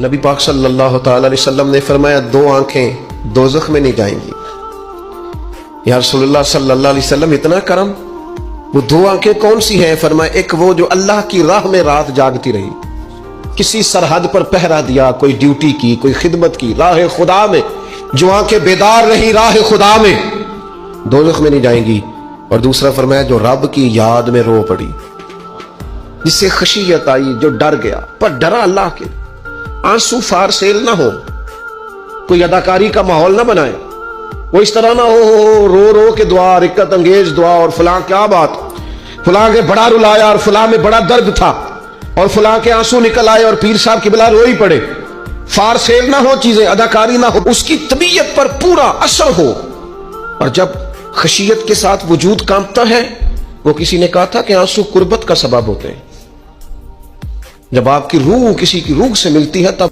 نبی پاک صلی اللہ تعالی علیہ وسلم نے فرمایا دو آنکھیں دوزخ میں نہیں جائیں گی۔ یا رسول اللہ صلی اللہ علیہ وسلم اتنا کرم، وہ دو آنکھیں کون سی ہیں؟ فرمایا ایک وہ جو اللہ کی راہ میں رات جاگتی رہی، کسی سرحد پر پہرا دیا، کوئی ڈیوٹی کی، کوئی خدمت کی، راہ خدا میں جو آنکھیں بیدار رہی راہ خدا میں، دوزخ میں نہیں جائیں گی۔ اور دوسرا فرمایا جو رب کی یاد میں رو پڑی، جس سے خشیت آئی، جو ڈر گیا، پر ڈرا اللہ کے، آنسو فار سیل نہ ہو، کوئی اداکاری کا ماحول نہ بنائے، وہ اس طرح نہ ہو رو رو کے دعا، رکت انگیز دعا، اور فلاں کیا بات، فلاں کے بڑا رلایا اور فلاں میں بڑا درد تھا اور فلاں کے آنسو نکل آئے اور پیر صاحب کی بلا روئی پڑے، فار سیل نہ ہو چیزیں، اداکاری نہ ہو، اس کی طبیعت پر پورا اثر ہو۔ اور جب خشیت کے ساتھ وجود کانپتا ہے، وہ کسی نے کہا تھا کہ آنسو قربت کا سبب ہوتے ہیں، جب آپ کی روح کسی کی روح سے ملتی ہے تب